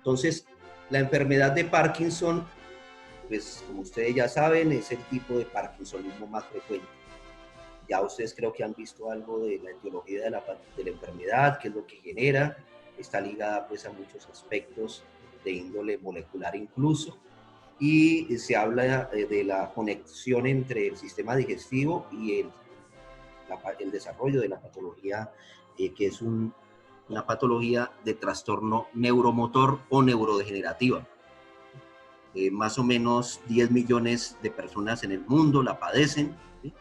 Entonces, la enfermedad de Parkinson, pues como ustedes ya saben, es el tipo de parkinsonismo más frecuente. Ya ustedes creo que han visto algo de la etiología de la enfermedad, qué es lo que genera. Está ligada pues a muchos aspectos de índole molecular incluso. Y se habla de la conexión entre el sistema digestivo y el desarrollo de la patología, que es una patología de trastorno neuromotor o neurodegenerativa. Más o menos 10 millones de personas en el mundo la padecen, ¿sí?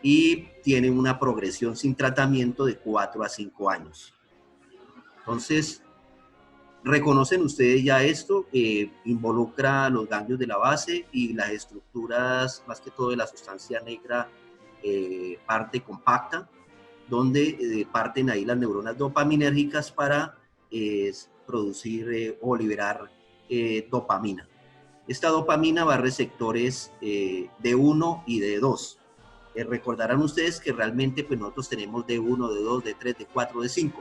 Y tienen una progresión sin tratamiento de 4 a 5 años. Entonces, ¿reconocen ustedes ya esto? Involucra los ganglios de la base y las estructuras, más que todo de la sustancia negra, parte compacta, donde parten ahí las neuronas dopaminérgicas para producir o liberar dopamina. Esta dopamina va a receptores D1 y D2. Recordarán ustedes que realmente pues, nosotros tenemos D1, D2, D3, D4, D5,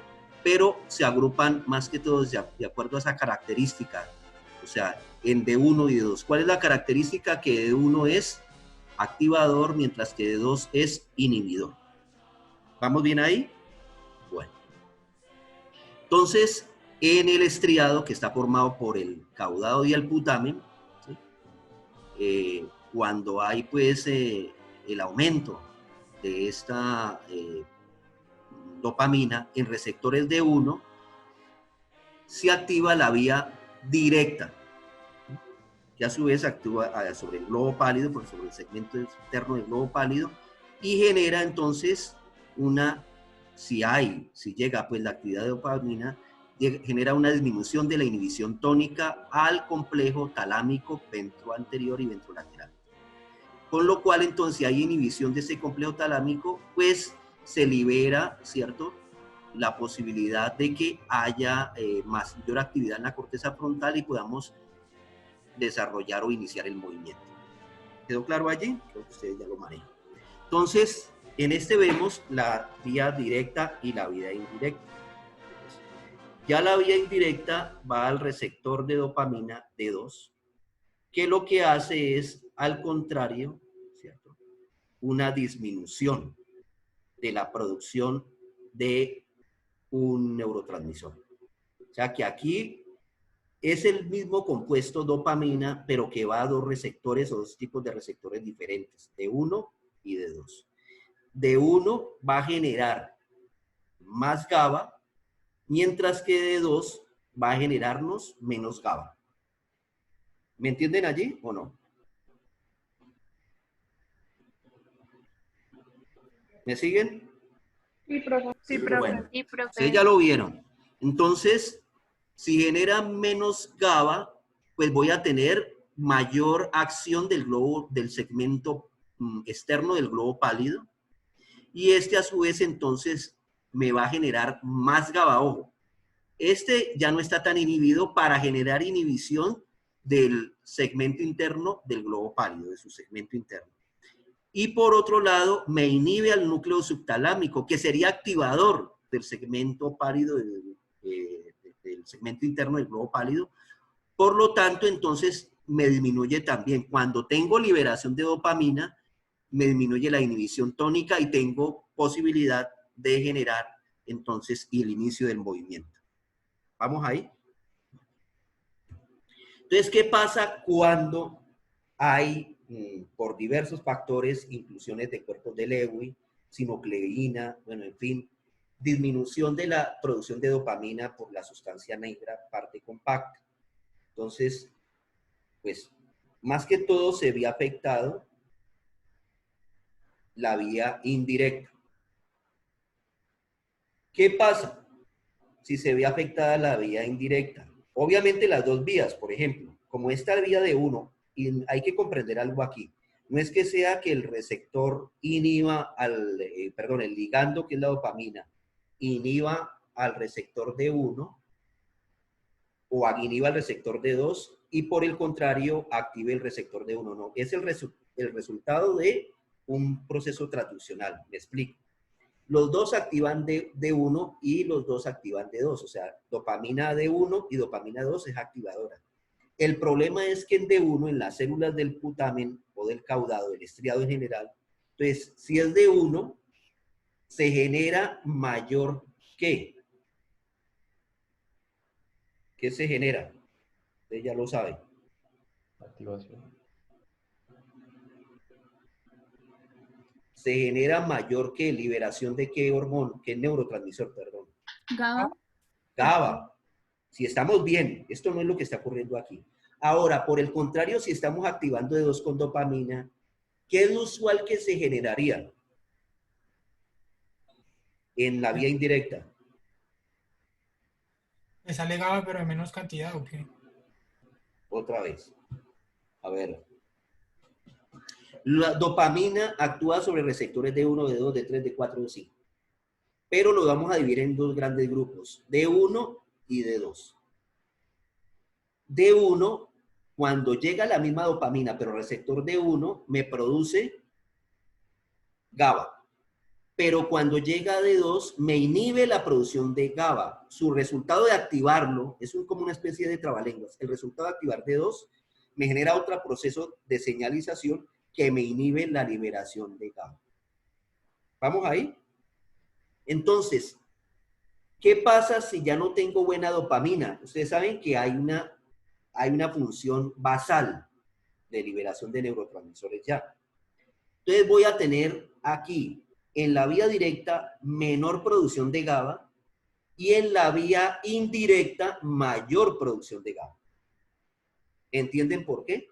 pero se agrupan más que todo de acuerdo a esa característica, o sea, en D1 y D2. ¿Cuál es la característica? Que D1 es activador, mientras que D2 es inhibidor. ¿Vamos bien ahí? Bueno. Entonces, en el estriado, que está formado por el caudado y el putamen, ¿sí? Cuando hay pues el aumento de esta dopamina en receptores D1, se activa la vía directa, que a su vez actúa sobre el globo pálido, por sobre el segmento interno del globo pálido, y genera entonces si llega pues la actividad de dopamina, genera una disminución de la inhibición tónica al complejo talámico ventroanterior y ventrolateral. Con lo cual entonces si hay inhibición de ese complejo talámico, pues se libera, ¿cierto?, la posibilidad de que haya mayor actividad en la corteza frontal y podamos desarrollar o iniciar el movimiento. ¿Quedó claro allí? Creo que ustedes ya lo manejan. Entonces, en este vemos la vía directa y la vía indirecta. Ya la vía indirecta va al receptor de dopamina D2, que lo que hace es, al contrario, ¿cierto?, una disminución de la producción de un neurotransmisor. O sea que aquí es el mismo compuesto dopamina, pero que va a dos receptores o dos tipos de receptores diferentes, D1 y D2. D1 va a generar más GABA, mientras que D2 va a generarnos menos GABA. ¿Me entienden allí o no? ¿Me siguen? Sí, profe. Sí, profe. Bueno, Sí, profe. ustedes ya lo vieron. Entonces, si genera menos GABA, pues voy a tener mayor acción del globo, del segmento externo del globo pálido, y este a su vez entonces me va a generar más GABA. Ojo, este ya no está tan inhibido para generar inhibición del segmento interno del globo pálido, de su segmento interno. Y por otro lado, me inhibe al núcleo subtalámico, que sería activador del segmento pálido, del segmento interno del globo pálido. Por lo tanto, entonces, me disminuye también. Cuando tengo liberación de dopamina, me disminuye la inhibición tónica y tengo posibilidad de generar, entonces, el inicio del movimiento. ¿Vamos ahí? Entonces, ¿qué pasa cuando hay, por diversos factores, inclusiones de cuerpos de Lewy, sinucleína, bueno, en fin, disminución de la producción de dopamina por la sustancia negra, parte compacta? Entonces, pues, más que todo se ve afectado la vía indirecta. ¿Qué pasa si se ve afectada la vía indirecta? Obviamente las dos vías, por ejemplo, como esta vía de uno, y hay que comprender algo aquí. No es que sea que el receptor inhiba el ligando, que es la dopamina, inhiba al receptor D1 o inhiba al receptor D2 y por el contrario active el receptor D1. No, es el resultado de un proceso transduccional. Me explico. Los dos activan D1 y los dos activan D2. O sea, dopamina D1 y dopamina D2 es activadora. El problema es que en D1, en las células del putamen o del caudado, del estriado en general, entonces, si es D1, se genera mayor que. ¿Qué se genera? Usted ya lo sabe. Activación. Se genera mayor que liberación de qué hormona, qué neurotransmisor, perdón. GABA. GABA. Si estamos bien, esto no es lo que está ocurriendo aquí. Ahora, por el contrario, si estamos activando D2 con dopamina, ¿qué es lo usual que se generaría en la vía indirecta? Me sale GABA, pero en menos cantidad, ¿o qué? Otra vez. A ver. La dopamina actúa sobre receptores D1, D2, D3, D4, D5. Pero lo vamos a dividir en dos grandes grupos, D1 y D2. D1, cuando llega la misma dopamina, pero receptor D1, me produce GABA. Pero cuando llega a D2, me inhibe la producción de GABA. Su resultado de activarlo es como una especie de trabalenguas. El resultado de activar D2 me genera otro proceso de señalización que me inhibe la liberación de GABA. ¿Vamos ahí? Entonces, ¿qué pasa si ya no tengo buena dopamina? Ustedes saben que hay una función basal de liberación de neurotransmisores ya. Entonces voy a tener aquí, en la vía directa, menor producción de GABA y en la vía indirecta, mayor producción de GABA. ¿Entienden por qué?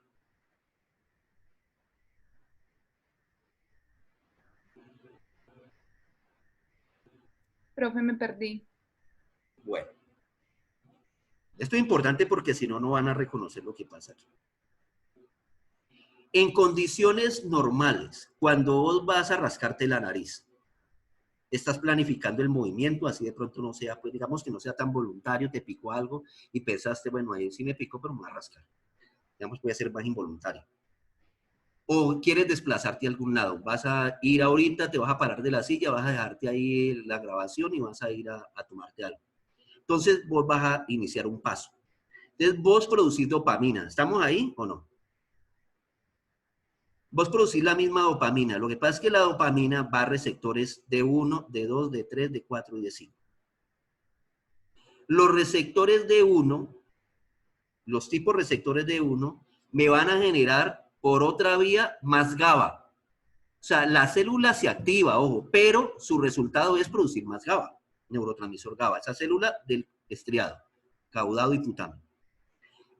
Profe, me perdí. Bueno. Esto es importante porque si no, no van a reconocer lo que pasa aquí. En condiciones normales, cuando vos vas a rascarte la nariz, estás planificando el movimiento, así de pronto no sea, pues digamos que no sea tan voluntario, te picó algo y pensaste, bueno, ahí sí me picó, pero me voy a rascar. Digamos, voy a ser más involuntario. O quieres desplazarte a algún lado, vas a ir ahorita, te vas a parar de la silla, vas a dejarte ahí la grabación y vas a ir a tomarte algo. Entonces, vos vas a iniciar un paso. Entonces, vos producís dopamina. ¿Estamos ahí o no? Vos producís la misma dopamina. Lo que pasa es que la dopamina va a receptores D1, D2, D3, D4 y D5. Los receptores D1, los tipos receptores D1, me van a generar por otra vía más GABA. O sea, la célula se activa, ojo, pero su resultado es producir más GABA, neurotransmisor GABA, esa célula del estriado, caudado y putamen.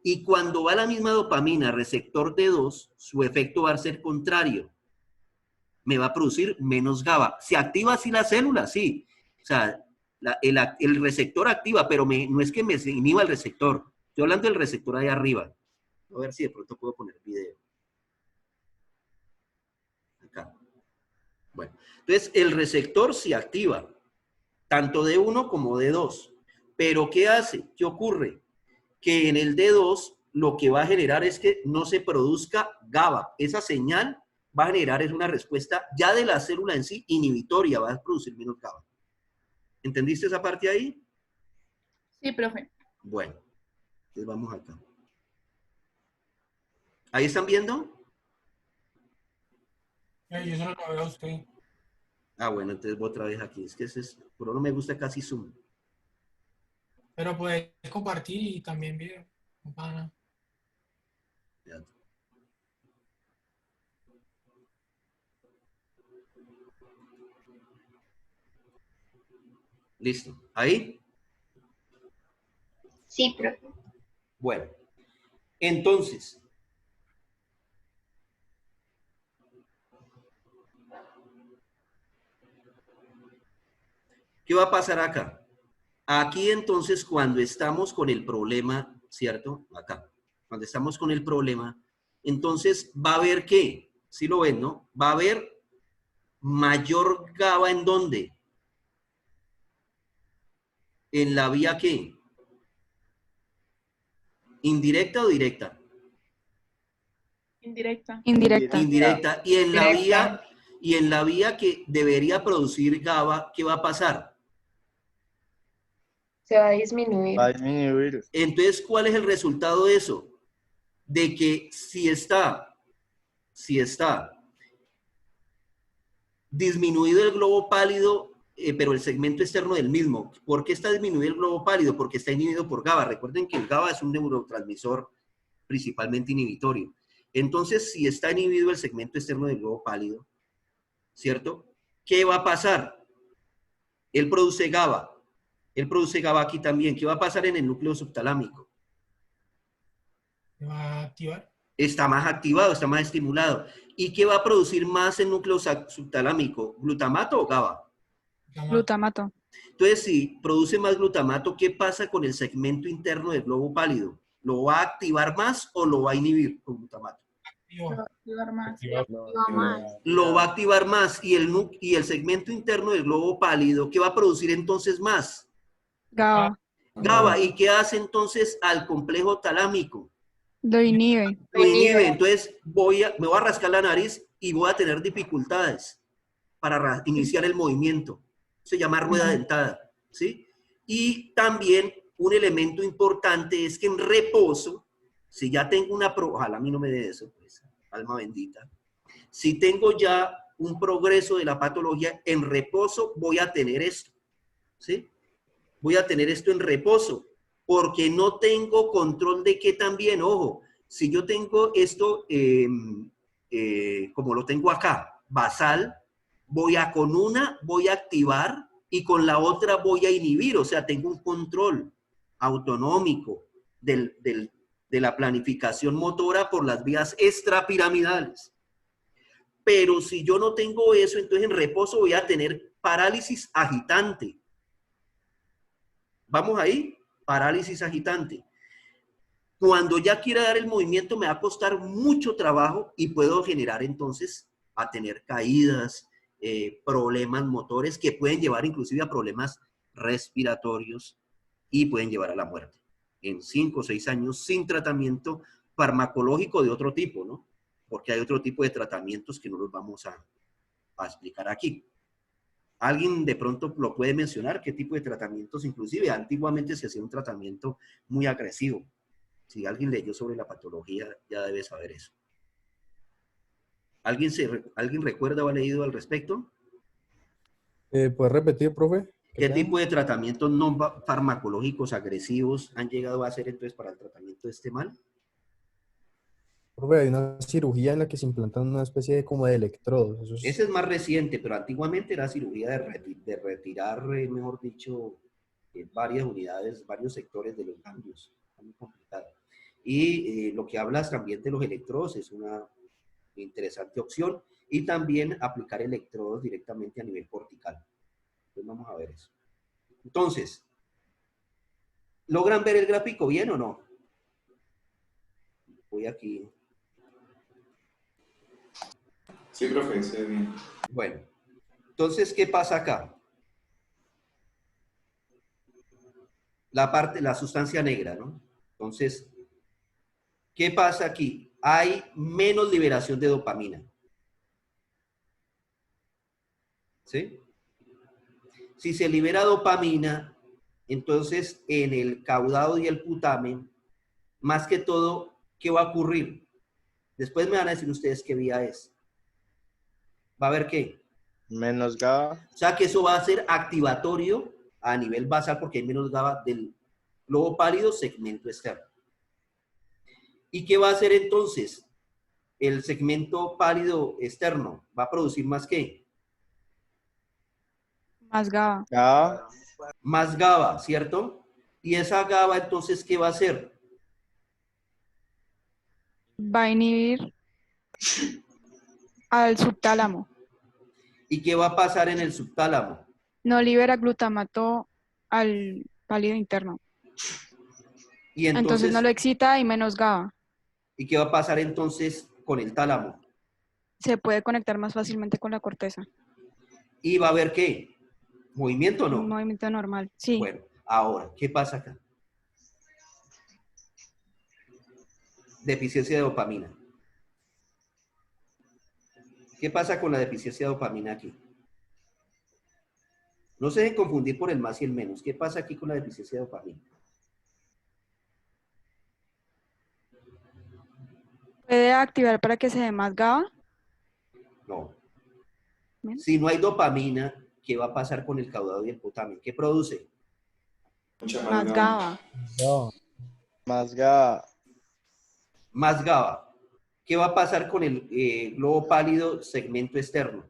Y cuando va la misma dopamina, receptor D2, su efecto va a ser contrario. Me va a producir menos GABA. ¿Se activa así la célula? Sí. O sea, el receptor activa, pero no es que me inhiba el receptor. Estoy hablando del receptor ahí arriba. A ver si de pronto puedo poner video. Acá. Bueno, entonces el receptor se activa, tanto D1 como D2. Pero ¿qué hace? ¿Qué ocurre? Que en el D2 lo que va a generar es que no se produzca GABA. Esa señal va a generar es una respuesta ya de la célula en sí inhibitoria, va a producir menos GABA. ¿Entendiste esa parte ahí? Sí, profe. Bueno, entonces vamos acá. ¿Ahí están viendo? Yo solo lo veo a usted. Ah, bueno, entonces voy otra vez aquí. Es que por eso no me gusta casi Zoom. Pero puedes compartir y también video. No pasa nada. Ya. Listo. ¿Ahí? Sí, profe. Bueno, entonces, ¿qué va a pasar acá? Aquí entonces cuando estamos con el problema, ¿cierto? Acá. Cuando estamos con el problema, entonces va a haber ¿qué? Si lo ven, ¿no? Va a haber mayor GABA ¿en dónde? ¿En la vía qué? ¿Indirecta o directa? Indirecta. Indirecta. Indirecta. Y en la vía, Y en la vía que debería producir GABA, ¿qué va a pasar? Se va a disminuir. Va a disminuir. Entonces, ¿cuál es el resultado de eso? De que si está disminuido el globo pálido, pero el segmento externo del mismo. ¿Por qué está disminuido el globo pálido? Porque está inhibido por GABA. Recuerden que el GABA es un neurotransmisor principalmente inhibitorio. Entonces, si está inhibido el segmento externo del globo pálido, ¿cierto? ¿Qué va a pasar? Él produce GABA. Él produce GABA aquí también. ¿Qué va a pasar en el núcleo subtalámico? Se va a activar. Está más activado, está más estimulado. ¿Y qué va a producir más el núcleo subtalámico? ¿Glutamato o GABA? Glutamato. Entonces, si produce más glutamato, ¿qué pasa con el segmento interno del globo pálido? ¿Lo va a activar más o lo va a inhibir con glutamato? Lo va a activar más. Lo va a activar más y el segmento interno del globo pálido, ¿qué va a producir entonces más? GABA. GABA. ¿Y qué hace entonces al complejo talámico? Lo inhibe. Lo inhibe. Entonces me voy a rascar la nariz y voy a tener dificultades para iniciar el movimiento. Se llama rueda dentada, ¿sí? Y también un elemento importante es que en reposo, si ya tengo ojalá a mí no me dé eso, pues, alma bendita. Si tengo ya un progreso de la patología, en reposo voy a tener esto, ¿sí? Voy a tener esto en reposo, porque no tengo control de qué también, ojo, si yo tengo esto, como lo tengo acá, basal, voy a activar y con la otra voy a inhibir, o sea, tengo un control autonómico de la planificación motora por las vías extrapiramidales. Pero si yo no tengo eso, entonces en reposo voy a tener parálisis agitante. ¿Vamos ahí? Parálisis agitante. Cuando ya quiera dar el movimiento me va a costar mucho trabajo y puedo generar entonces a tener caídas, problemas motores que pueden llevar inclusive a problemas respiratorios y pueden llevar a la muerte en 5 o 6 años sin tratamiento farmacológico de otro tipo, ¿no? Porque hay otro tipo de tratamientos que no los vamos a explicar aquí. ¿Alguien de pronto lo puede mencionar? ¿Qué tipo de tratamientos? Inclusive antiguamente se hacía un tratamiento muy agresivo. Si alguien leyó sobre la patología, ya debe saber eso. ¿Alguien recuerda o ha leído al respecto? ¿Puedes repetir, profe? ¿Qué tipo de tratamientos no farmacológicos agresivos han llegado a hacer entonces para el tratamiento de este mal? Profe, hay una cirugía en la que se implantan una especie de como de electrodos. Eso es... Ese es más reciente, pero antiguamente era cirugía de retirar, mejor dicho, varias unidades, varios sectores de los ganglios. Muy complicado. Y lo que hablas también de los electrodos es una interesante opción. Y también aplicar electrodos directamente a nivel cortical. Entonces vamos a ver eso. Entonces, ¿logran ver el gráfico bien o no? Voy aquí. Sí, profe, se ve bien. Bueno, entonces, ¿qué pasa acá? La sustancia negra, ¿no? Entonces, ¿qué pasa aquí? Hay menos liberación de dopamina. ¿Sí? Si se libera dopamina, entonces en el caudado y el putamen, más que todo, ¿qué va a ocurrir? Después me van a decir ustedes qué vía es. ¿Va a haber qué? Menos GABA. O sea que eso va a ser activatorio a nivel basal porque hay menos GABA del globo pálido segmento externo. ¿Y qué va a hacer entonces? El segmento pálido externo va a producir más qué? Más GABA. GABA. Más GABA, ¿cierto? Y esa GABA entonces, ¿qué va a hacer? Va a inhibir al subtálamo. ¿Y qué va a pasar en el subtálamo? No libera glutamato al pálido interno. Y Entonces no lo excita y menos GABA. ¿Y qué va a pasar entonces con el tálamo? Se puede conectar más fácilmente con la corteza. ¿Y va a haber qué? ¿Movimiento o no? Un movimiento normal, sí. Bueno, ahora, ¿qué pasa acá? Deficiencia de dopamina. ¿Ok? ¿Qué pasa con la deficiencia de dopamina aquí? No se dejen confundir por el más y el menos. ¿Qué pasa aquí con la deficiencia de dopamina? ¿Puede activar para que se dé más GABA? No. ¿Bien? Si no hay dopamina, ¿qué va a pasar con el caudado y el potasio? ¿Qué produce? Mucha Más más GABA. No, Más GABA. Más GABA. ¿Qué va a pasar con el globo pálido segmento externo?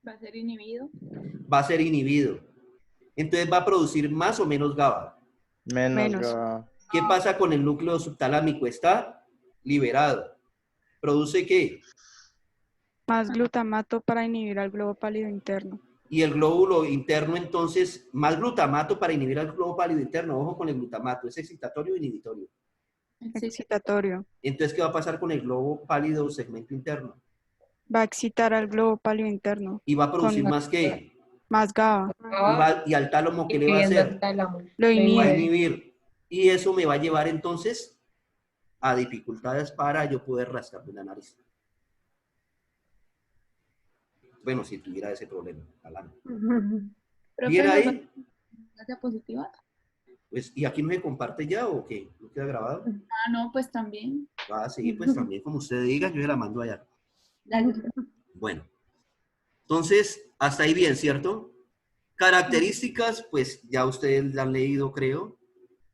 Va a ser inhibido. Va a ser inhibido. Entonces va a producir más o menos GABA. Menos Menos. GABA. ¿Qué pasa con el núcleo subtalámico? Está liberado. ¿Produce qué? Más glutamato para inhibir al globo pálido interno. Y el glóbulo interno, entonces, más glutamato para inhibir al globo pálido interno. Ojo con el glutamato, ¿es excitatorio o inhibitorio? Excitatorio. Entonces, ¿qué va a pasar con el globo pálido segmento interno? Va a excitar al globo pálido interno. Y va a producir Con más qué. más GABA. Y al tálamo, ¿qué le va a hacer? Lo Va a inhibe. inhibir. Y eso me va a llevar entonces a dificultades para yo poder rascarme la nariz. Bueno, si tuviera ese problema, Alan. ¿Bien ahí? ¿Gracia positiva? Pues, ¿y aquí no se comparte ya o qué? ¿No queda grabado? Ah, no, pues también. Ah, sí, pues también como usted diga, yo se la mando allá. Dale. Bueno, entonces, hasta ahí bien, ¿cierto? Características, pues ya ustedes la han leído, creo.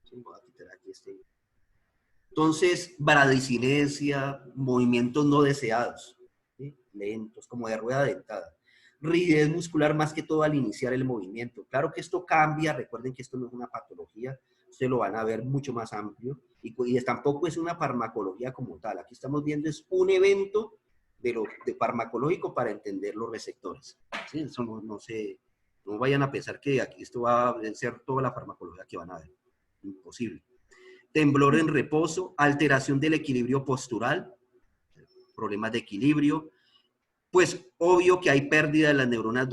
Sí, voy a quitar aquí este. Entonces, bradicinesia, movimientos no deseados, ¿sí? Lentos, como de rueda dentada. Rigidez muscular más que todo al iniciar el movimiento. Claro que esto cambia, recuerden que esto no es una patología, ustedes lo van a ver mucho más amplio y tampoco es una farmacología como tal. Aquí estamos viendo es un evento de farmacológico para entender los receptores. ¿Sí? Eso no vayan a pensar que aquí esto va a ser toda la farmacología que van a ver. Imposible. Temblor en reposo, alteración del equilibrio postural, problemas de equilibrio, pues obvio que hay pérdida de las neuronas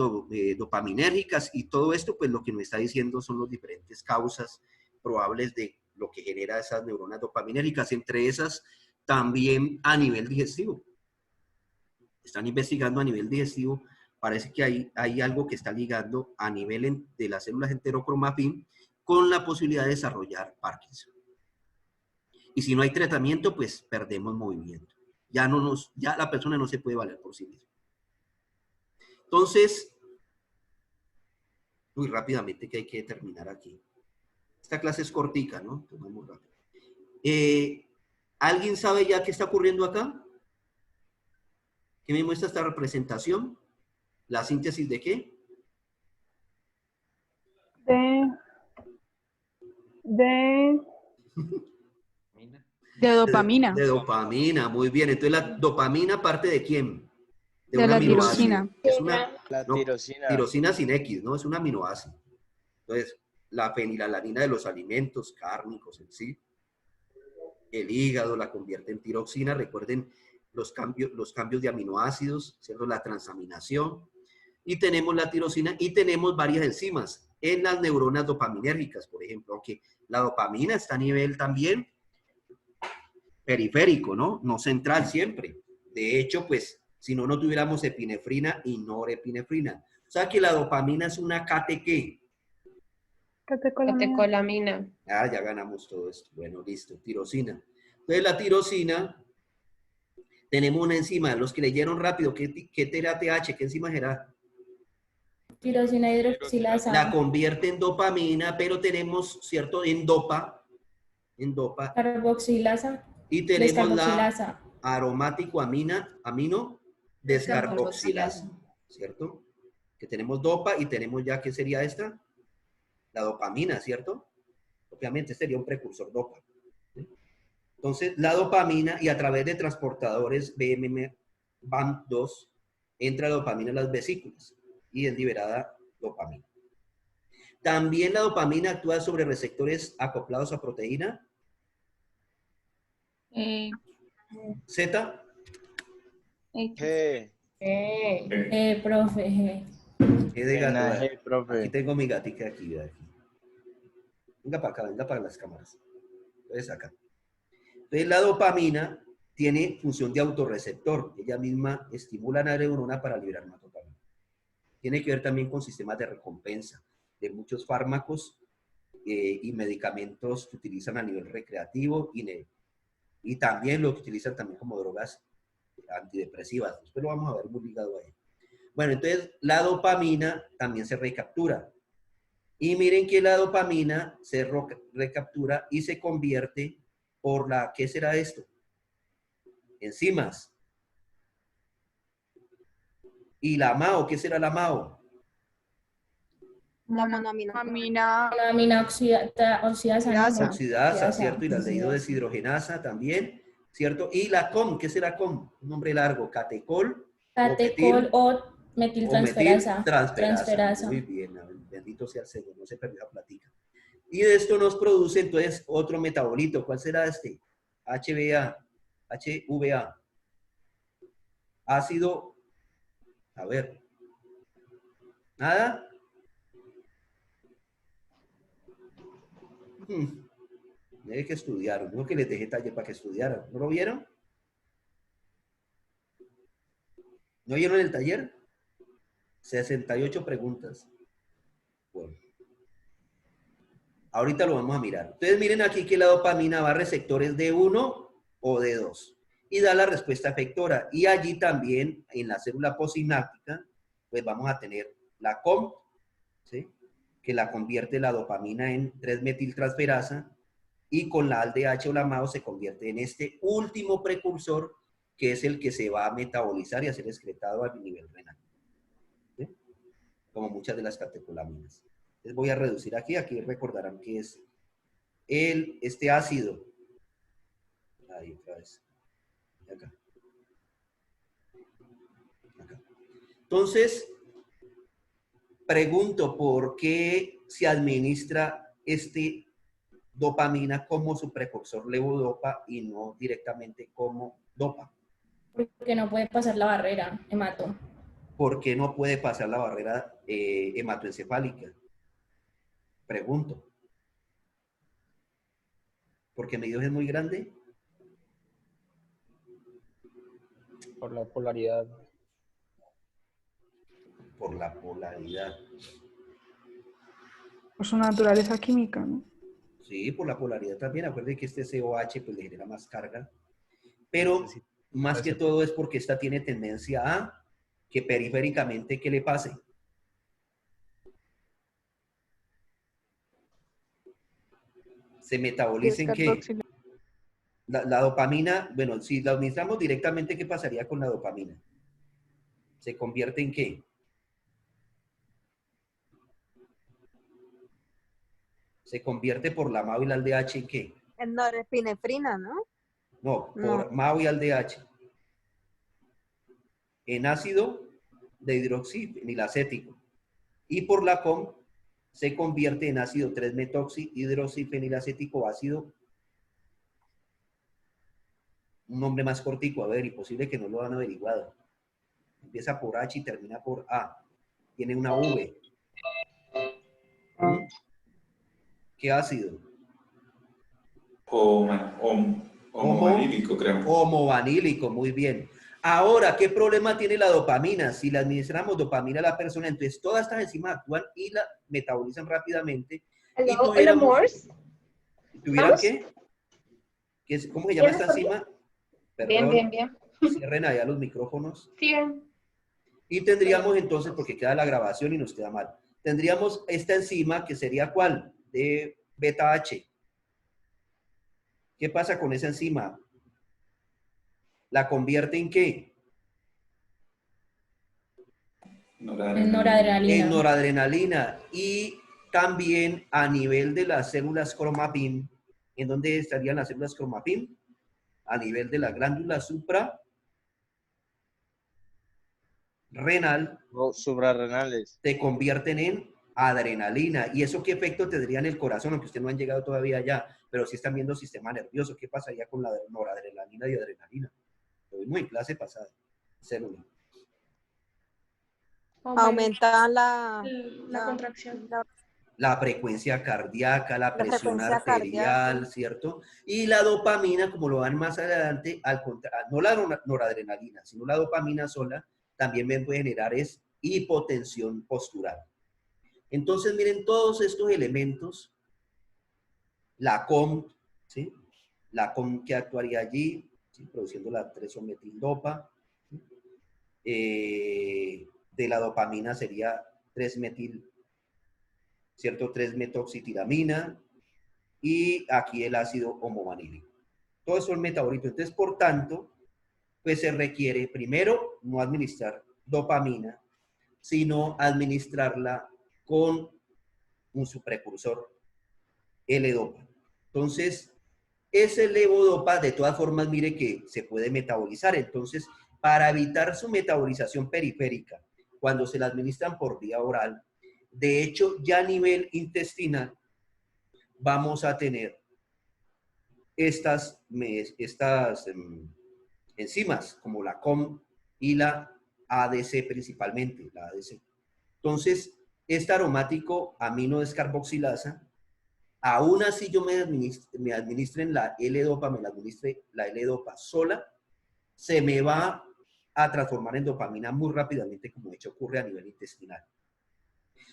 dopaminérgicas y todo esto, pues lo que nos está diciendo son las diferentes causas probables de lo que genera esas neuronas dopaminérgicas, entre esas también a nivel digestivo. Están investigando a nivel digestivo, parece que hay algo que está ligando a nivel de las células enterocromafin con la posibilidad de desarrollar Parkinson. Y si no hay tratamiento, pues perdemos movimiento. Ya la persona no se puede valer por sí misma. Entonces, muy rápidamente que hay que terminar aquí. Esta clase es cortica, ¿no? Entonces vamos rápido. ¿Alguien sabe ya qué está ocurriendo acá? ¿Qué me muestra esta representación? ¿La síntesis de qué? De dopamina. De dopamina, muy bien. Entonces, ¿la dopamina parte de quién? De De un la aminoácido. tirosina. Es una La no, tirosina. tirosina sin X, ¿no? Es un aminoácido. Entonces, la fenilalanina de los alimentos cárnicos en sí, el hígado la convierte en tiroxina. Recuerden los cambios de aminoácidos, ¿cierto? La transaminación. Y tenemos la tirosina y tenemos varias enzimas en las neuronas dopaminérgicas, por ejemplo, aunque la dopamina está a nivel también periférico, ¿no? No central siempre. De hecho, pues, si no tuviéramos epinefrina y norepinefrina. O sea que la dopamina es una ¿qué? Catecolamina. Ah, ya ganamos todo esto. Bueno, listo. Tirosina. Entonces, la tirosina, tenemos una enzima. Los que leyeron rápido, ¿qué era TH? ¿Qué enzima era? Tirosina hidroxilasa. La convierte en dopamina, pero tenemos, ¿cierto? En dopa. Carboxilasa. Y tenemos la Descarboxilasa. aromático amino descarboxilasa, ¿cierto? Que tenemos dopa y tenemos ya, ¿qué sería esta? La dopamina, ¿cierto? Obviamente sería un precursor dopa. ¿Sí? Entonces, la dopamina y a través de transportadores BAM2 entra la dopamina en las vesículas y es liberada dopamina. También la dopamina actúa sobre receptores acoplados a proteína. Z. G. Profe, G. G de gato. G, Aquí profe. tengo mi gatica aquí, aquí. Venga para acá, venga para las cámaras. Entonces acá. Entonces la dopamina tiene función de autorreceptor. Ella misma estimula a la neurona para liberar una dopamina. Tiene que ver también con sistemas de recompensa de muchos fármacos y medicamentos que utilizan a nivel recreativo y también lo que utilizan también como drogas antidepresivas. Después lo vamos a ver muy ligado ahí. Bueno, entonces la dopamina también se recaptura. Y miren que la dopamina se recaptura y se convierte por la, ¿qué será esto? Enzimas. ¿Y la MAO? ¿Qué será la MAO? Monoamina Monoamina oxidasa, ¿no? Oxidasa, ¿cierto? Y la aldehído-deshidrogenasa también, ¿cierto? Y la COM, ¿qué será COM? Un nombre largo, catecol. Catecol o metiltransferasa. Transferasa. Muy bien, bendito sea el Señor, no se perdió la platica. Y de esto nos produce entonces otro metabolito. ¿Cuál será este? HVA. Ácido. A ver. ¿Nada? Hay que estudiar. Digo que les dejé taller para que estudiaran. ¿No lo vieron? ¿No vieron el taller? 68 preguntas. Bueno. Ahorita lo vamos a mirar. Entonces miren aquí que la dopamina va a receptores D1 o D2 y da la respuesta efectora. Y allí también en la célula postsináptica pues vamos a tener la COM, ¿sí? Que la convierte la dopamina en 3-metiltransferasa y con la ALDH o la MAO se convierte en este último precursor que es el que se va a metabolizar y a ser excretado a nivel renal, ¿sí? Como muchas de las catecolaminas. Les voy a reducir aquí recordarán que es este ácido. Ahí otra vez. Acá. Entonces, pregunto por qué se administra dopamina como su precursor levodopa y no directamente como dopa. Porque no puede pasar la barrera, hemato. ¿Por qué no puede pasar la barrera hematoencefálica? Pregunto. ¿Porque mi Dios es muy grande? Por la polaridad. Por la polaridad. por su naturaleza química, ¿no? Sí, por la polaridad también. Acuérdense que este COH pues, le genera más carga. Pero más que todo es porque esta tiene tendencia a que periféricamente, ¿qué le pase? Se metabolicen ¿qué? La dopamina, bueno, si la administramos directamente, ¿qué pasaría con la dopamina? ¿Se convierte en qué? ¿Se convierte por la MAO y la ALDH en qué? En norepinefrina, ¿no? No, por MAO y ALDH. En ácido de hidroxifenilacético. Y por la COM se convierte en ácido 3-metoxihidroxifenilacético ácido. Un nombre más cortico, a ver, imposible que no lo han averiguado. Empieza por H y termina por A. Tiene una V. ¿Qué ácido? Homovanílico, creo. Homovanílico, muy bien. Ahora, ¿qué problema tiene la dopamina? Si le administramos dopamina a la persona, entonces todas estas enzimas actúan y la metabolizan rápidamente. ¿Tuvieran qué? ¿Cómo se llama esta enzima? Perdón, Bien. cierren allá los micrófonos. Sí. Y tendríamos entonces, porque queda la grabación y nos queda mal, tendríamos esta enzima que sería ¿cuál? De beta H. ¿Qué pasa con esa enzima? ¿La convierte en qué? En noradrenalina. En noradrenalina. Y también a nivel de las células cromapin. ¿En dónde estarían las células cromapin? A nivel de la glándula suprarrenal. O suprarrenales. Se convierten en adrenalina. ¿Y eso qué efecto tendría en el corazón? Aunque ustedes no han llegado todavía allá, pero sí están viendo sistema nervioso. ¿Qué pasaría con la noradrenalina y adrenalina? Lo vimos en clase pasada. Célula. Aumenta la contracción. la frecuencia cardíaca, la presión frecuencia arterial, cardíaca. ¿cierto? Y la dopamina, como lo van más adelante, no la noradrenalina, sino la dopamina sola, también me puede generar es hipotensión postural. Entonces, miren, todos estos elementos, la COM, ¿sí? La COM que actuaría allí, ¿sí? Produciendo la 3-metildopa. De la dopamina sería 3-metoxitiramina, y aquí el ácido homovanílico. Todos son metabolitos. Entonces, por tanto, pues se requiere primero no administrar dopamina, sino administrarla con un precursor L-dopa. Entonces, ese levodopa, de todas formas, mire que se puede metabolizar. Entonces, para evitar su metabolización periférica, cuando se la administran por vía oral, de hecho, ya a nivel intestinal, vamos a tener estas enzimas, como la COM y la ADC principalmente, la ADC. Entonces, este aromático amino descarboxilasa, aún así yo me administren la L-dopa, me la administre la L-dopa sola, se me va a transformar en dopamina muy rápidamente, como de hecho ocurre a nivel intestinal.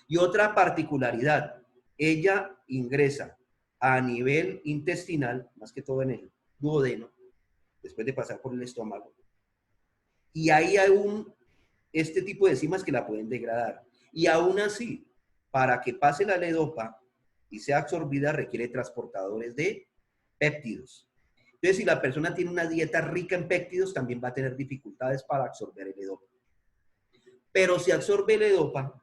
Y otra particularidad, ella ingresa a nivel intestinal, más que todo en el duodeno, después de pasar por el estómago, y ahí hay este tipo de enzimas que la pueden degradar. Y aún así, para que pase la L-dopa y sea absorbida, requiere transportadores de péptidos. Entonces, si la persona tiene una dieta rica en péptidos, también va a tener dificultades para absorber L-dopa. Pero si absorbe L-dopa,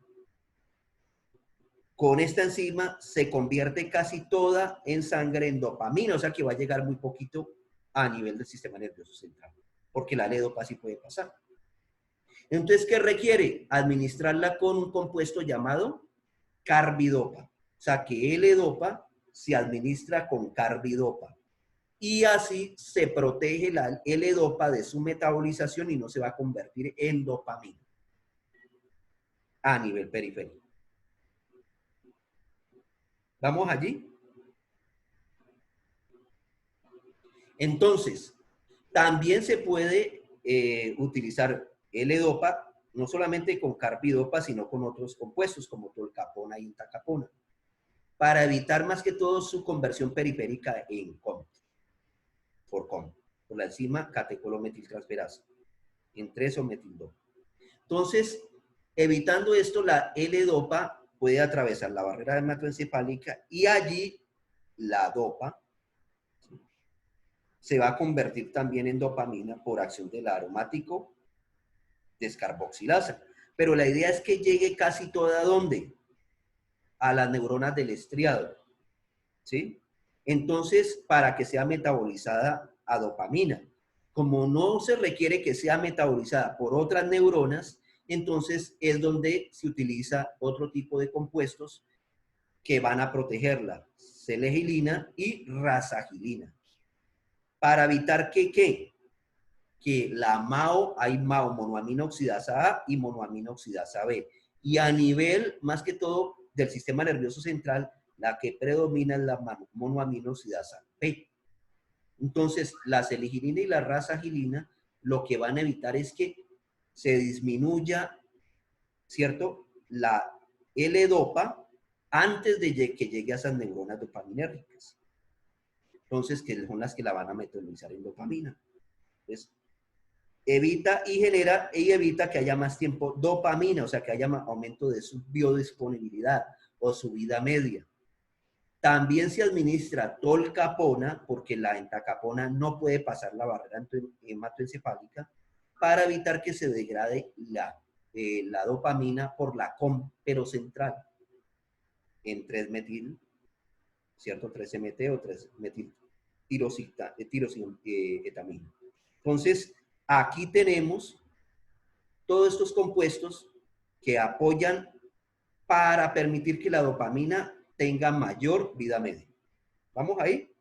con esta enzima se convierte casi toda en sangre en dopamina, o sea que va a llegar muy poquito a nivel del sistema nervioso central, porque la L-dopa sí puede pasar. Entonces, ¿qué requiere? Administrarla con un compuesto llamado carbidopa. O sea que L-dopa se administra con carbidopa. Y así se protege la L-dopa de su metabolización y no se va a convertir en dopamina a nivel periférico. ¿Vamos allí? Entonces, también se puede utilizar L-dopa, no solamente con carbidopa, sino con otros compuestos como tolcapona e intacapona, para evitar más que todo su conversión periférica en COM, por la enzima catecolometiltransferasa, en 3-o-metildopa. Entonces, evitando esto, la L-dopa puede atravesar la barrera hematoencefálica y allí la dopa se va a convertir también en dopamina por acción del aromático descarboxilasa. Pero la idea es que llegue casi toda, ¿dónde? A las neuronas del estriado, ¿sí? Entonces, para que sea metabolizada a dopamina. Como no se requiere que sea metabolizada por otras neuronas, entonces es donde se utiliza otro tipo de compuestos que van a protegerla, selegilina y rasagilina. Para evitar que la MAO, hay MAO, monoamina oxidasa A y monoamina oxidasa B. Y a nivel, más que todo, del sistema nervioso central, la que predomina es la monoamina oxidasa B. Entonces, la seligilina y la rasagilina lo que van a evitar es que se disminuya, ¿cierto?, la L-dopa antes de que llegue a esas neuronas dopaminérgicas. Entonces, que son las que la van a metabolizar en dopamina. Entonces, evita y genera y evita que haya más tiempo dopamina, o sea, que haya aumento de su biodisponibilidad o su vida media. También se administra tolcapona, porque la entacapona no puede pasar la barrera hematoencefálica, para evitar que se degrade la dopamina por la COM, pero central, en 3-metil, ¿cierto? 3-MT o 3-metiltiroxietamina. Entonces, aquí tenemos todos estos compuestos que apoyan para permitir que la dopamina tenga mayor vida media. ¿Vamos ahí?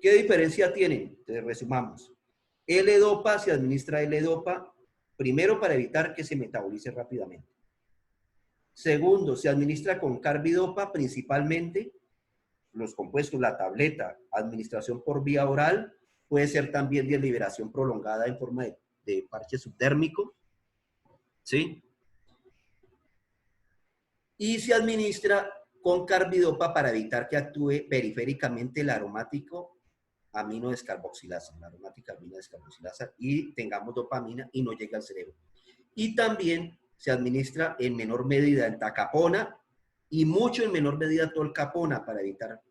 ¿Qué diferencia tienen? Entonces, resumamos. L-dopa, se administra L-dopa primero para evitar que se metabolice rápidamente. Segundo, se administra con carbidopa principalmente los compuestos, la tableta, administración por vía oral, puede ser también de liberación prolongada en forma de parche subdérmico, ¿sí? Y se administra con carbidopa para evitar que actúe periféricamente el aromático aminodescarboxilasa, la aromática aminodescarboxilasa, y tengamos dopamina y no llegue al cerebro. Y también se administra en menor medida en tacapona y mucho en menor medida tolcapona para evitar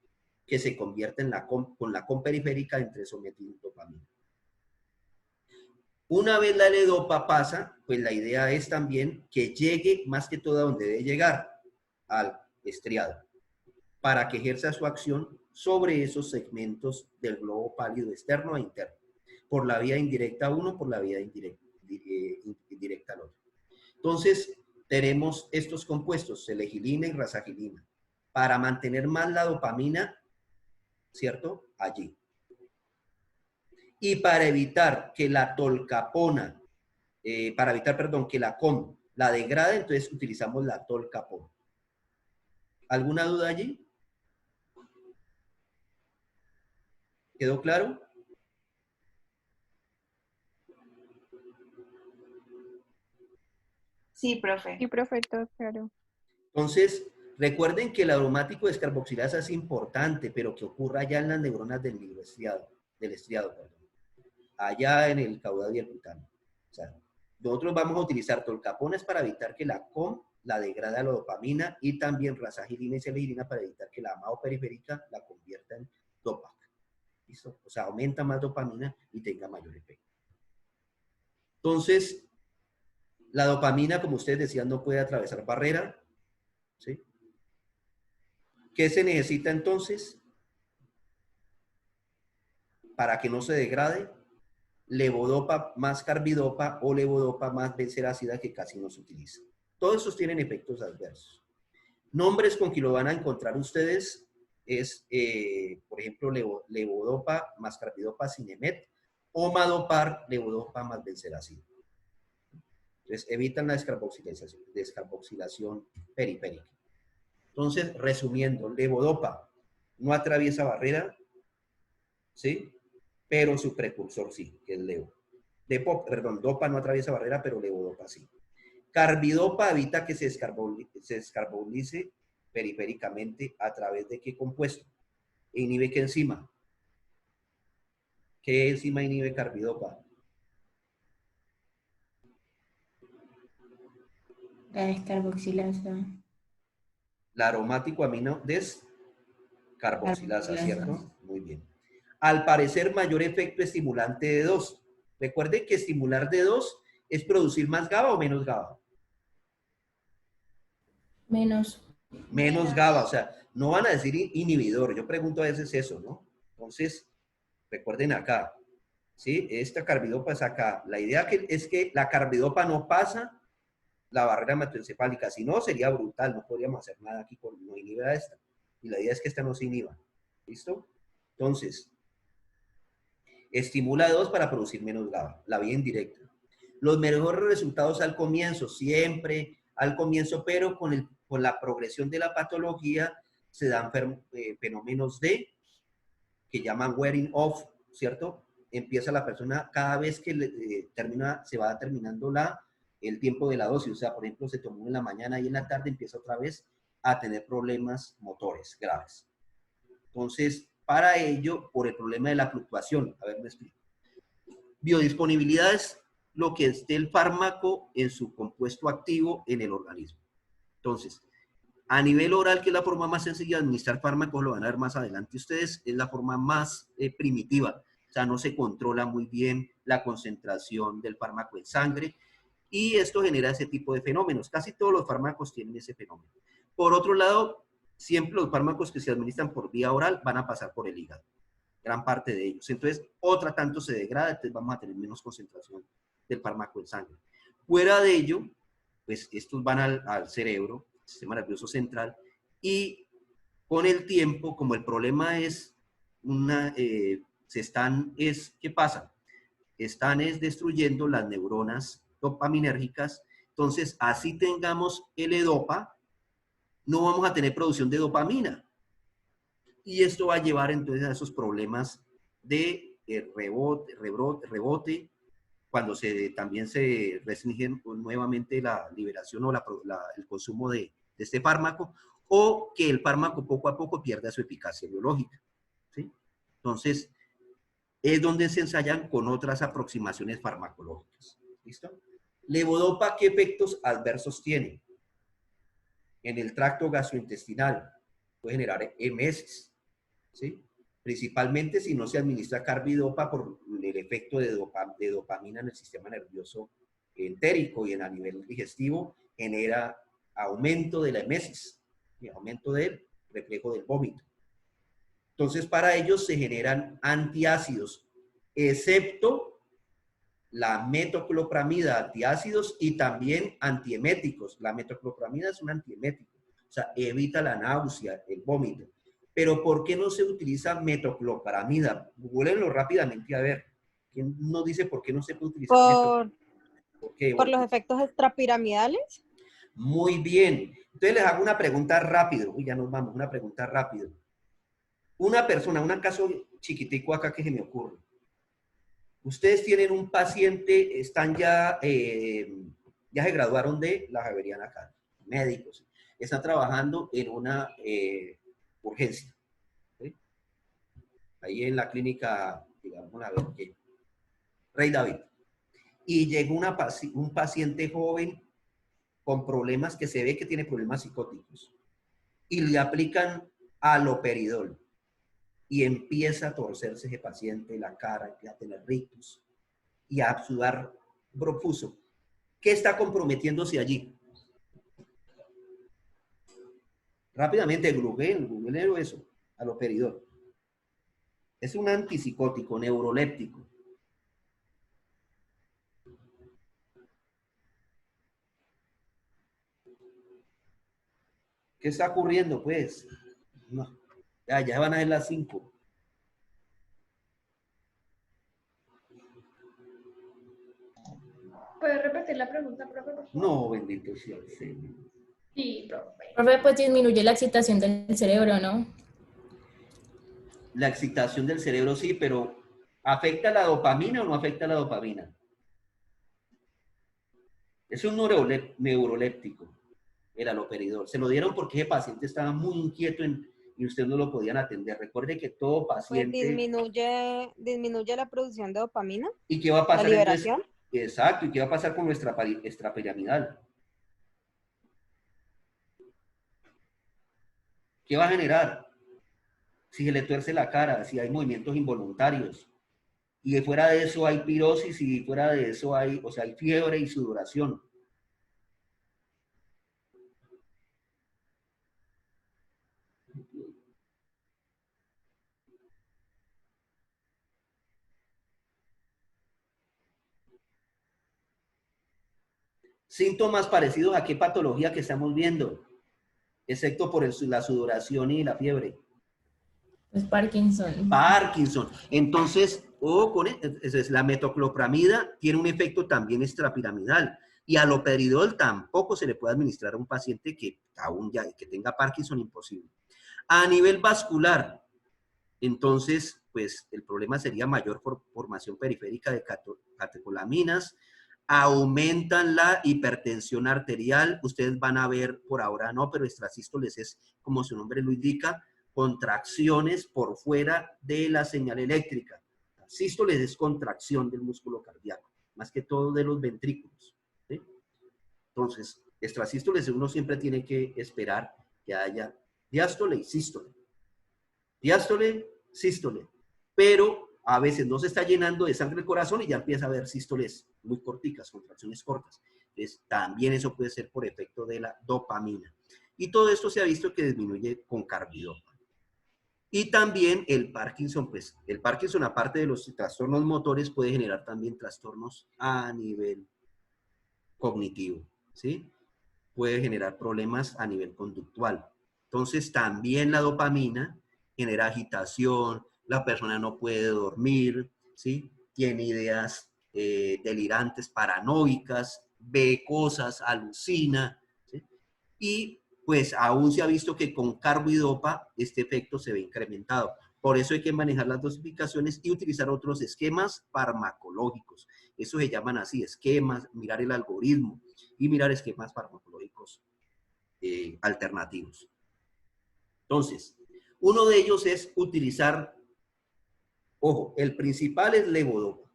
que se convierta en con la periférica entre sometildopamina. Una vez la L-dopa pasa, pues la idea es también que llegue más que todo a donde debe llegar, al estriado, para que ejerza su acción sobre esos segmentos del globo pálido externo e interno, por la vía indirecta uno, por la vía indirecta al otro. Entonces, tenemos estos compuestos, selegilina y rasagilina, para mantener más la dopamina, ¿cierto? Allí. Y para evitar que la tolcapona, que la COM la degrade, entonces utilizamos la tolcapona. ¿Alguna duda allí? ¿Quedó claro? Sí, profe. Sí, profe, todo claro. Entonces, recuerden que el aromático descarboxilasa es importante, pero que ocurra allá en las neuronas del estriado, perdón. Allá en el caudal y el cutáneo. O sea, nosotros vamos a utilizar tolcapones para evitar que la COM la degrade a la dopamina y también rasagilina y selegilina para evitar que la amado periférica la convierta en dopac. ¿Listo? O sea, aumenta más dopamina y tenga mayor efecto. Entonces, la dopamina, como ustedes decían, no puede atravesar barrera. ¿Sí? ¿Qué se necesita entonces para que no se degrade? Levodopa más carbidopa o levodopa más benseracida, que casi no se utiliza. Todos esos tienen efectos adversos. Nombres con que lo van a encontrar ustedes es, por ejemplo, levodopa más carbidopa cinemet o madopar levodopa más benseracida. Entonces, evitan la descarboxilación periférica. Entonces, resumiendo, levodopa no atraviesa barrera, ¿sí? Pero su precursor sí, que es levo. Dopa no atraviesa barrera, pero levodopa sí. Carbidopa evita que se descarbonice periféricamente a través de qué compuesto. ¿Inhibe qué enzima? ¿Qué enzima inhibe carbidopa? La descarboxilasa. La aromático amino descarboxilasa, ¿cierto? Muy bien. Al parecer, mayor efecto estimulante de 2. Recuerden que estimular de 2 es producir más GABA o menos GABA. Menos. Menos GABA, o sea, no van a decir inhibidor. Yo pregunto a veces eso, ¿no? Entonces, recuerden acá, ¿sí? Esta carbidopa es acá. La idea es que la carbidopa no pasa la barrera hematoencefálica, si no sería brutal, no podríamos hacer nada aquí por no inhibir a esta. Y la idea es que esta no se inhiba. ¿Listo? Entonces, estimula 2 para producir menos GABA, la vía indirecta. Los mejores resultados al comienzo, siempre al comienzo, pero con la progresión de la patología se dan fenómenos que llaman wearing off, ¿cierto? Empieza la persona, cada vez que se va terminando el tiempo de la dosis, o sea, por ejemplo, se tomó en la mañana y en la tarde empieza otra vez a tener problemas motores graves. Entonces, para ello, por el problema de la fluctuación, a ver, me explico. Biodisponibilidad es lo que esté el fármaco en su compuesto activo en el organismo. Entonces, a nivel oral, que es la forma más sencilla de administrar fármacos, lo van a ver más adelante ustedes, es la forma más primitiva. O sea, no se controla muy bien la concentración del fármaco en sangre y esto genera ese tipo de fenómenos. Casi todos los fármacos tienen ese fenómeno. Por otro lado, siempre los fármacos que se administran por vía oral van a pasar por el hígado, gran parte de ellos. Entonces, otra tanto se degrada, entonces vamos a tener menos concentración del fármaco en sangre. Fuera de ello, pues estos van al cerebro, sistema nervioso central, y con el tiempo, como el problema es ¿qué pasa? Están destruyendo las neuronas dopaminérgicas Entonces, así tengamos L-Dopa, no vamos a tener producción de dopamina. Y esto va a llevar entonces a esos problemas de rebote, cuando también se restringe nuevamente la liberación o el consumo de este fármaco, o que el fármaco poco a poco pierda su eficacia biológica, ¿sí? Entonces, es donde se ensayan con otras aproximaciones farmacológicas. ¿Listo? Levodopa, ¿qué efectos adversos tiene? En el tracto gastrointestinal puede generar emesis, ¿sí? Principalmente si no se administra carbidopa por el efecto de dopamina en el sistema nervioso entérico y a nivel digestivo genera aumento de la emesis y aumento del reflejo del vómito. Entonces, para ellos se generan antiácidos, excepto la metoclopramida, antiácidos y también antieméticos. La metoclopramida es un antiemético, o sea, evita la náusea, el vómito. Pero ¿por qué no se utiliza metoclopramida? Googleenlo rápidamente a ver. ¿Quién nos dice por qué no se puede utilizar metoclopramida? ¿Por los efectos extrapiramidales? Muy bien. Entonces les hago una pregunta rápido. Uy, ya nos vamos, una pregunta rápido. Una persona, un caso chiquitico acá que se me ocurre. Ustedes tienen un paciente, están ya se graduaron de la Javeriana acá, médicos. Están trabajando en una urgencia, ¿sí? Ahí en la clínica, digamos, a ver qué, Rey David. Y llegó un paciente joven con problemas, que se ve que tiene problemas psicóticos, y le aplican haloperidol. Y empieza a torcerse ese paciente, la cara, empieza a tener rictus y a sudar profuso. ¿Qué está comprometiéndose allí? Rápidamente, googleo eso, haloperidol. Es un antipsicótico, neuroléptico. ¿Qué está ocurriendo, pues? No. Ya van a ser las 5. ¿Puedes repetir la pregunta, profe? Por favor? No, bendito sea el Señor. Sí, profe. Profe, pues disminuye la excitación del cerebro, ¿no? La excitación del cerebro sí, pero ¿afecta la dopamina o no afecta la dopamina? Es un neuroléptico, el haloperidol. Se lo dieron porque ese paciente estaba muy inquieto y ustedes no lo podían atender. Recuerde que todo Pues paciente... disminuye la producción de dopamina. ¿Y qué va a pasar? La liberación. Exacto, ¿y qué va a pasar con nuestra extrapiramidal? ¿Qué va a generar? Si se le tuerce la cara, si hay movimientos involuntarios. Y fuera de eso hay pirosis y fuera de eso hay fiebre y sudoración. Síntomas parecidos a qué patología que estamos viendo, excepto por la sudoración y la fiebre. Pues Parkinson. Parkinson. Entonces, la metoclopramida tiene un efecto también extrapiramidal. Y haloperidol tampoco se le puede administrar a un paciente que que tenga Parkinson, imposible. A nivel vascular, entonces, pues el problema sería mayor formación periférica de catecolaminas, aumentan la hipertensión arterial. Ustedes van a ver, por ahora no, pero extrasístoles es, como su nombre lo indica, contracciones por fuera de la señal eléctrica. Sístoles es contracción del músculo cardíaco, más que todo de los ventrículos, ¿sí? Entonces, extrasístoles uno siempre tiene que esperar que haya diástole y sístole. Diástole, sístole. Pero a veces no se está llenando de sangre el corazón y ya empieza a haber sístoles muy corticas, contracciones cortas. Entonces, también eso puede ser por efecto de la dopamina. Y todo esto se ha visto que disminuye con carbidopa. Y también el Parkinson, pues el Parkinson, aparte de los trastornos motores, puede generar también trastornos a nivel cognitivo, ¿sí? Puede generar problemas a nivel conductual. Entonces, también la dopamina genera agitación, la persona no puede dormir, ¿sí? Tiene ideas delirantes, paranoicas, ve cosas, alucina, ¿sí? Y pues aún se ha visto que con carbidopa este efecto se ve incrementado. Por eso hay que manejar las dosificaciones y utilizar otros esquemas farmacológicos. Eso se llaman así, esquemas, mirar el algoritmo y mirar esquemas farmacológicos alternativos. Entonces, uno de ellos es utilizar, ojo, el principal es levodopa,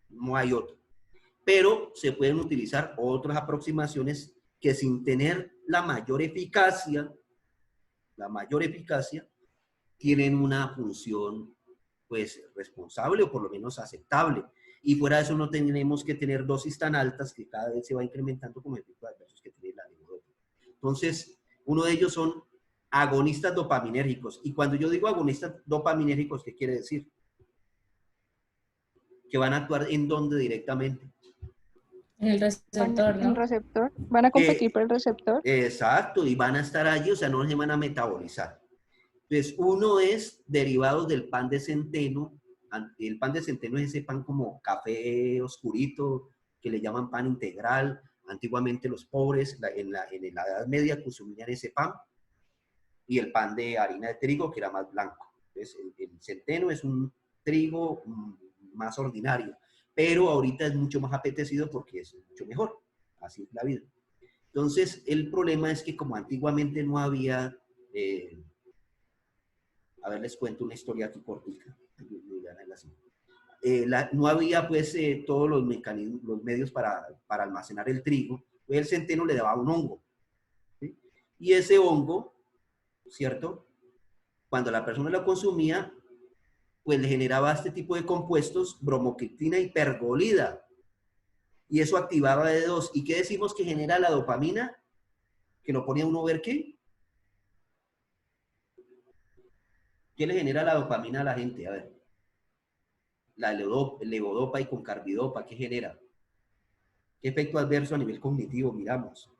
no hay otro, pero se pueden utilizar otras aproximaciones que sin tener la mayor eficacia, tienen una función pues responsable o por lo menos aceptable. Y fuera de eso no tenemos que tener dosis tan altas que cada vez se va incrementando como efectos adversos que tiene la levodopa. Entonces, uno de ellos son agonistas dopaminérgicos. Y cuando yo digo agonistas dopaminérgicos, ¿qué quiere decir? Que van a actuar ¿en dónde directamente? En el receptor, ¿En ¿no? receptor? ¿Van a competir por el receptor? Exacto, y van a estar allí, o sea, no se van a metabolizar. Entonces, uno es derivados del pan de centeno. El pan de centeno es ese pan como café oscurito, que le llaman pan integral. Antiguamente los pobres en la Edad Media consumían ese pan. Y el pan de harina de trigo, que era más blanco. Entonces, el centeno es un trigo más ordinario, pero ahorita es mucho más apetecido porque es mucho mejor. Así es la vida. Entonces, el problema es que como antiguamente no había... a ver, les cuento una historia aquí cortica. No había pues todos los mecanismos, los medios para almacenar el trigo. Pues el centeno le daba un hongo, ¿sí? Y ese hongo, ¿cierto? Cuando la persona lo consumía, pues le generaba este tipo de compuestos, bromocriptina y pergolida. Y eso activaba D2. ¿Y qué decimos que genera la dopamina? Que lo ponía uno a ver qué. ¿Qué le genera la dopamina a la gente? A ver. La levodopa y con carbidopa, ¿qué genera? ¿Qué efecto adverso a nivel cognitivo miramos?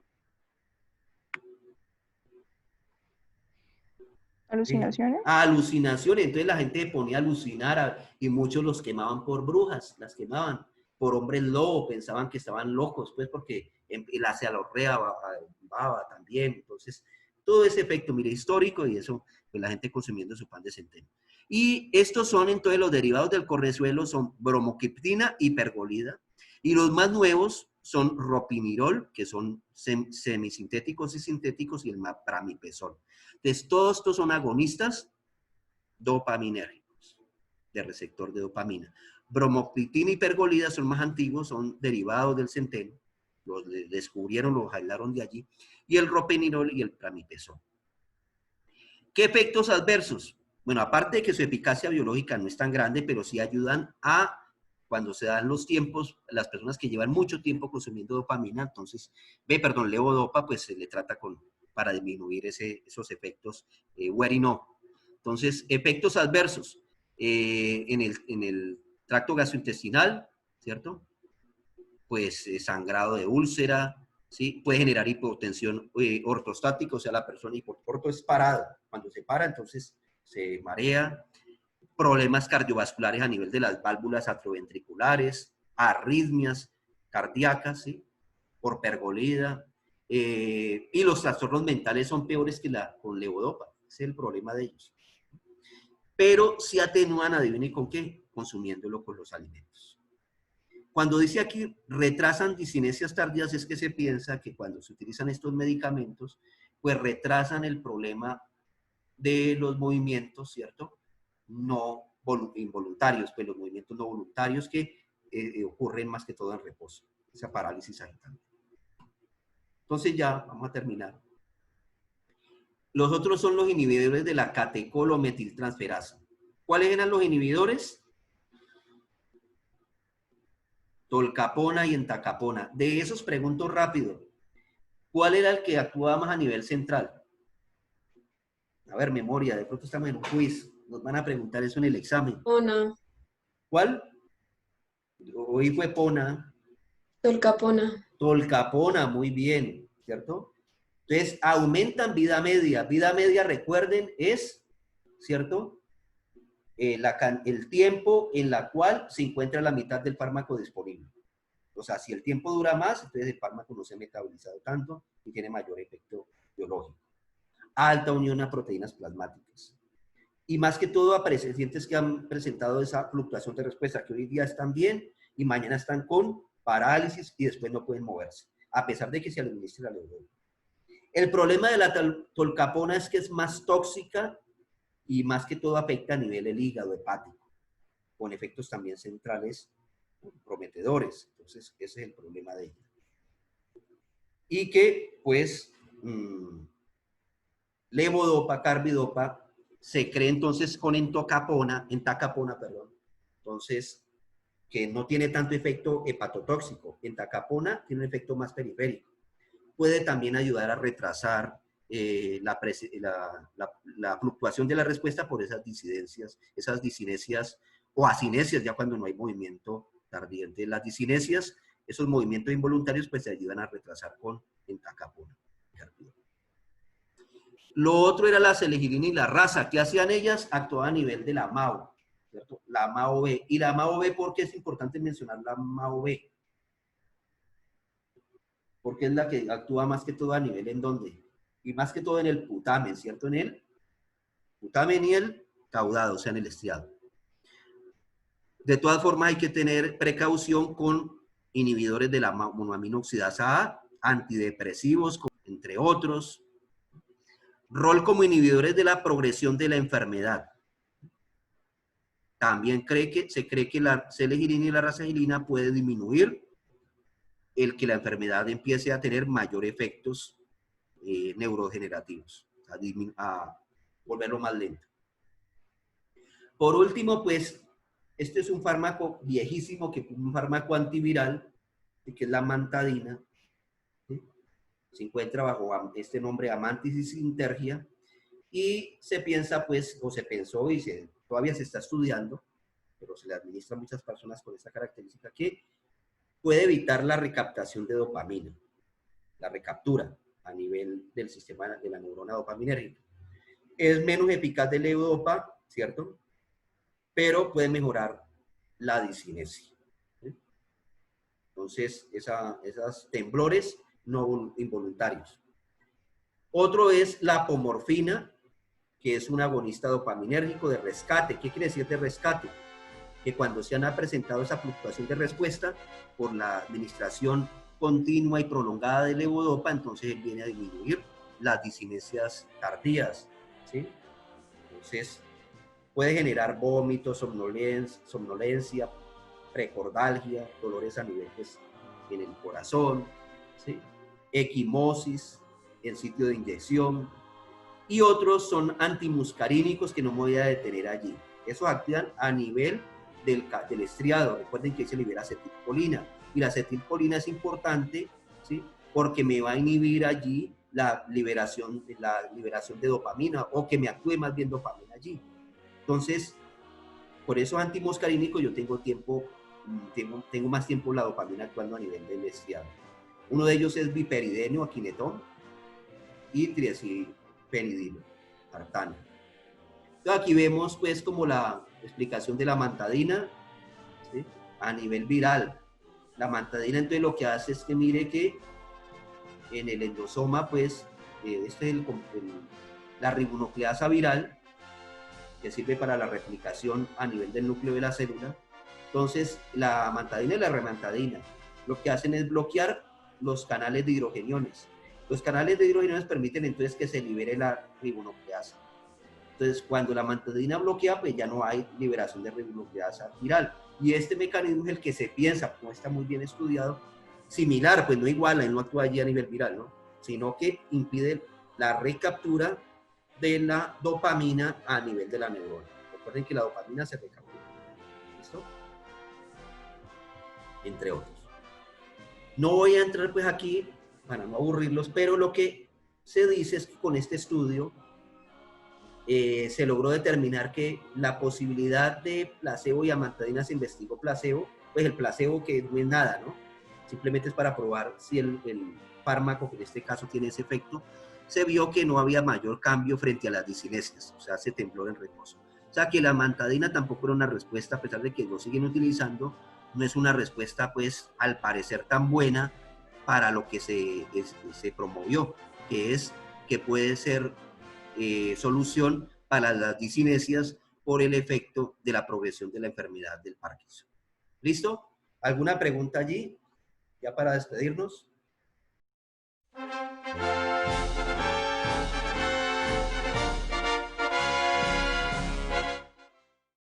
¿Alucinaciones? Alucinaciones. Entonces la gente se ponía a alucinar y muchos los quemaban por brujas, las quemaban por hombres lobo, pensaban que estaban locos, pues porque la cealorrea baba también. Entonces, todo ese efecto, mire, histórico y eso, pues la gente consumiendo su pan de centeno. Y estos son entonces los derivados del cornezuelo, son bromocriptina y pergolida. Y los más nuevos son ropinirol, que son semisintéticos y sintéticos, y el pramipesol. Entonces, todos estos son agonistas dopaminérgicos, de receptor de dopamina. Bromocriptina y pergolida son más antiguos, son derivados del centeno. Los descubrieron, los aislaron de allí. Y el ropinirol y el pramipesol. ¿Qué efectos adversos? Bueno, aparte de que su eficacia biológica no es tan grande, pero sí ayudan a, cuando se dan los tiempos, las personas que llevan mucho tiempo consumiendo dopamina, entonces, levodopa, pues se le trata para disminuir esos efectos no. Entonces, efectos adversos en el tracto gastrointestinal, ¿cierto? Pues sangrado de úlcera, ¿sí? Puede generar hipotensión ortostática, o sea, la persona orto es parada. Cuando se para, entonces se marea. Problemas cardiovasculares a nivel de las válvulas atrioventriculares, arritmias cardíacas, ¿sí? Por pergolida. Y los trastornos mentales son peores que con levodopa. Ese es el problema de ellos. Pero si atenúan, adivinen con qué, consumiéndolo con los alimentos. Cuando dice aquí retrasan disinesias tardías, es que se piensa que cuando se utilizan estos medicamentos, pues retrasan el problema de los movimientos, ¿cierto? No involuntarios, pues los movimientos no voluntarios que ocurren más que todo en reposo, esa parálisis agital. Entonces ya vamos a terminar. Los otros son los inhibidores de la catecolometiltransferasa. ¿Cuáles eran los inhibidores? Tolcapona y entacapona. De esos pregunto rápido. ¿Cuál era el que actuaba más a nivel central? A ver, memoria, de pronto estamos en un quiz. Nos van a preguntar eso en el examen. Pona. ¿Cuál? Hoy fue Pona. Tolcapona. Tolcapona, muy bien, ¿cierto? Entonces, aumentan vida media. Vida media, recuerden, es, ¿cierto? El tiempo en la cual se encuentra la mitad del fármaco disponible. O sea, si el tiempo dura más, entonces el fármaco no se ha metabolizado tanto y tiene mayor efecto biológico. Alta unión a proteínas plasmáticas. Y más que todo a pacientes que han presentado esa fluctuación de respuesta, que hoy día están bien y mañana están con parálisis y después no pueden moverse, a pesar de que se administre la levodopa. El problema de la tolcapona es que es más tóxica y más que todo afecta a nivel del hígado hepático, con efectos también centrales prometedores. Entonces, ese es el problema de ella. Y que, pues, levodopa, carbidopa, se cree entonces con entacapona, entonces, que no tiene tanto efecto hepatotóxico. Entacapona tiene un efecto más periférico. Puede también ayudar a retrasar la fluctuación de la respuesta por esas disinesias o acinesias, ya cuando no hay movimiento tardiente. Las disinesias, esos movimientos involuntarios, pues se ayudan a retrasar con entacapona. Lo otro era la selegilina y la rasa. ¿Qué hacían ellas? Actuaban a nivel de la MAO, ¿cierto? La MAO-B. Y la MAO-B, ¿por qué es importante mencionar la MAO-B? Porque es la que actúa más que todo a nivel en dónde. Y más que todo en el putamen, ¿cierto? En el putamen y el caudado, o sea, en el estriado. De todas formas, hay que tener precaución con inhibidores de la monoamina oxidasa A, antidepresivos, entre otros. Rol como inhibidores de la progresión de la enfermedad. También se cree que la selegilina y la rasagilina puede disminuir el que la enfermedad empiece a tener mayor efectos neurodegenerativos, a volverlo más lento. Por último, pues, este es un fármaco viejísimo, que es un fármaco antiviral, que es la amantadina. ¿Sí? Se encuentra bajo este nombre Amantis sintergia, y se piensa, pues, o se pensó y todavía se está estudiando, pero se le administra a muchas personas con esta característica, que puede evitar la recaptación de dopamina, la recaptura a nivel del sistema de la neurona dopaminérgica. Es menos eficaz de levodopa, ¿cierto? Pero puede mejorar la disinesia. ¿Sí? Entonces, esos temblores no involuntarios. Otro es la apomorfina, que es un agonista dopaminérgico de rescate. ¿Qué quiere decir de rescate? Que cuando se han presentado esa fluctuación de respuesta por la administración continua y prolongada de levodopa, entonces él viene a disminuir las disinesias tardías, ¿sí? Entonces, puede generar vómitos, somnolencia, precordalgia, dolores a nivel, pues, en el corazón, ¿sí? Equimosis en sitio de inyección, y otros son antimuscarínicos, que no me voy a detener allí. Esos actúan a nivel del estriado. Recuerden que se libera acetilcolina, y la acetilcolina es importante, ¿sí? Porque me va a inhibir allí la liberación de dopamina, o que me actúe más bien dopamina allí. Entonces, por eso antimuscarínico yo tengo más tiempo la dopamina actuando a nivel del estriado. Uno de ellos es biperidenio, aquinetón, y triacilperidino, tartano. Entonces, aquí vemos, pues, como la explicación de la amantadina, ¿sí? A nivel viral. La amantadina, entonces, lo que hace es que mire que en el endosoma, pues, este es la ribonucleasa viral, que sirve para la replicación a nivel del núcleo de la célula. Entonces, la amantadina y la remantadina lo que hacen es bloquear los canales de hidrogeniones. Los canales de hidrogeniones permiten entonces que se libere la ribonucleasa. Entonces, cuando la amantadina bloquea, pues ya no hay liberación de ribonucleasa viral. Y este mecanismo es el que se piensa, como está muy bien estudiado, similar, pues no igual, él no actúa allí a nivel viral, ¿no? Sino que impide la recaptura de la dopamina a nivel de la neurona. Recuerden que la dopamina se recaptura. ¿Listo? Entre otros. No voy a entrar pues aquí para no aburrirlos, pero lo que se dice es que con este estudio se logró determinar que la posibilidad de placebo y amantadina, se investigó placebo, pues el placebo, que no es nada, ¿no? Simplemente es para probar si el fármaco, que en este caso tiene ese efecto, se vio que no había mayor cambio frente a las disinesias, o sea, ese temblor en reposo. O sea, que la amantadina tampoco era una respuesta, a pesar de que lo siguen utilizando, no es una respuesta, pues, al parecer tan buena para lo que se promovió, que es que puede ser solución para las discinesias por el efecto de la progresión de la enfermedad del Parkinson. ¿Listo? ¿Alguna pregunta allí? Ya para despedirnos.